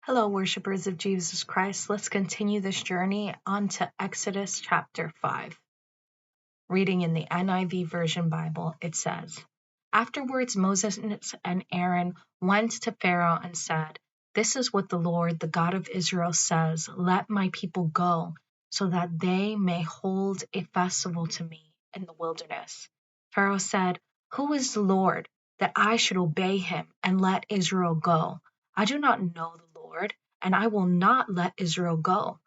Hello, worshipers of Jesus Christ. Let's continue this journey on to Exodus chapter 5. Reading in the NIV Version Bible, it says, Afterwards Moses and Aaron went to Pharaoh and said, This is what the Lord, the God of Israel, says, Let my people go, so that they may hold a festival to me in the wilderness. Pharaoh said, Who is the Lord, that I should obey him and let Israel go? I do not know the Lord, and I will not let Israel go.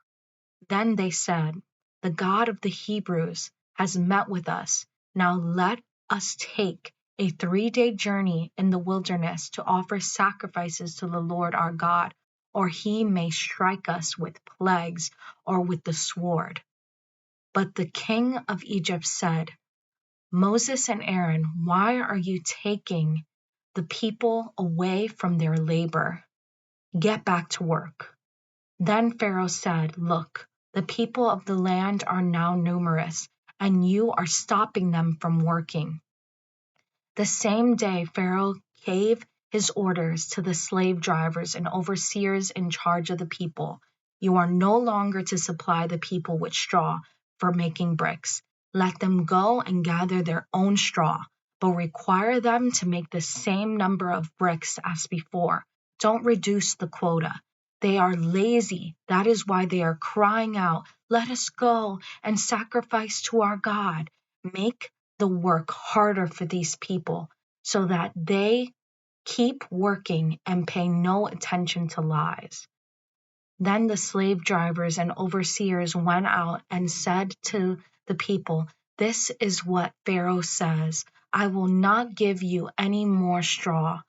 Then they said, The God of the Hebrews has met with us. Now let us take a 3-day journey in the wilderness to offer sacrifices to the Lord our God, or he may strike us with plagues or with the sword. But the king of Egypt said, Moses and Aaron, why are you taking the people away from their labor? Get back to work. Then Pharaoh said, Look, the people of the land are now numerous, and you are stopping them from working. The same day Pharaoh gave his orders to the slave drivers and overseers in charge of the people. You are no longer to supply the people with straw for making bricks. Let them go and gather their own straw, but require them to make the same number of bricks as before. Don't reduce the quota. They are lazy. That is why they are crying out, Let us go and sacrifice to our God. Make the work harder for these people so that they keep working and pay no attention to lies. Then the slave drivers and overseers went out and said to the people, This is what Pharaoh says, I will not give you any more straw.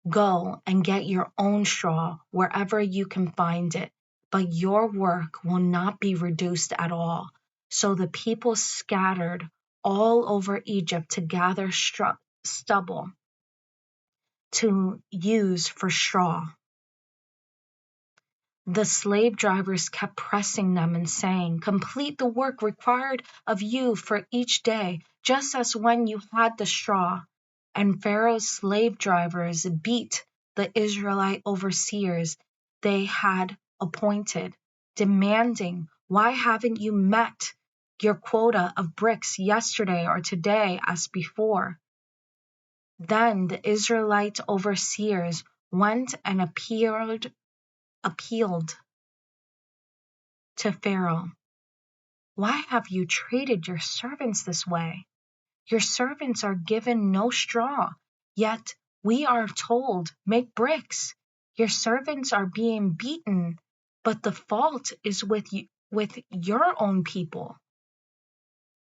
Go and get your own straw wherever you can find it, but your work will not be reduced at all. So the people scattered all over Egypt to gather stubble to use for straw. The slave drivers kept pressing them and saying, Complete the work required of you for each day, just as when you had the straw. And Pharaoh's slave drivers beat the Israelite overseers they had appointed, demanding, Why haven't you met your quota of bricks yesterday or today as before? Then the Israelite overseers went and appealed to Pharaoh. Why have you treated your servants this way? Your servants are given no straw, yet we are told, Make bricks. Your servants are being beaten, but the fault is with your own people.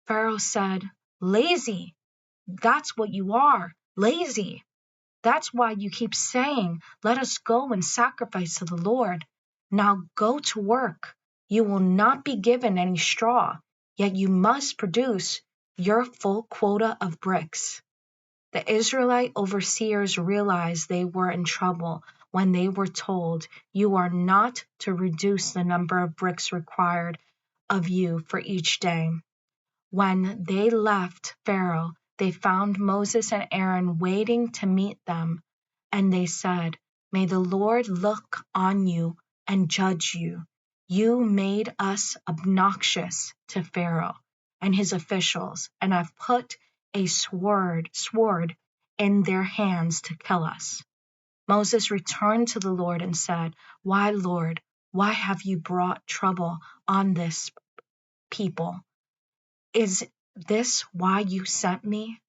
Pharaoh said, Lazy. That's what you are, lazy. That's why you keep saying, Let us go and sacrifice to the Lord. Now go to work. You will not be given any straw, yet you must produce your full quota of bricks. The Israelite overseers realized they were in trouble when they were told, You are not to reduce the number of bricks required of you for each day. When they left Pharaoh, they found Moses and Aaron waiting to meet them, and they said, May the Lord look on you and judge you. You made us obnoxious to Pharaoh and his officials, and have put a sword in their hands to kill us. Moses returned to the Lord and said, Why, Lord, why have you brought trouble on this people? Is this why you sent me?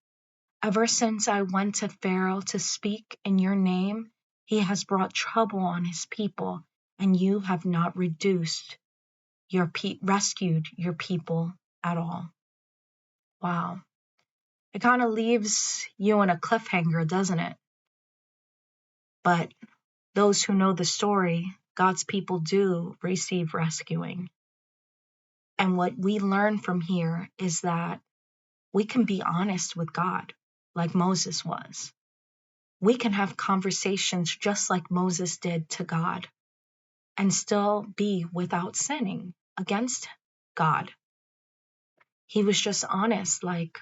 Ever since I went to Pharaoh to speak in your name, he has brought trouble on his people, and you have not rescued your people at all. Wow. It kind of leaves you in a cliffhanger, doesn't it? But those who know the story, God's people do receive rescuing. And what we learn from here is that we can be honest with God, like Moses was. We can have conversations just like Moses did to God and still be without sinning against God. He was just honest, like,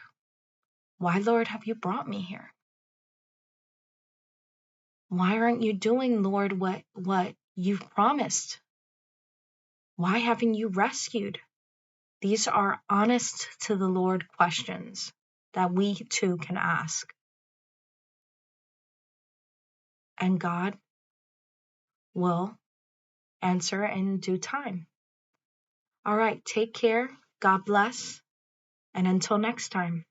Why, Lord, have you brought me here? Why aren't you doing, Lord, what you've promised? Why haven't you rescued? These are honest to the Lord questions that we too can ask. And God will answer in due time. All right, take care. God bless. And until next time.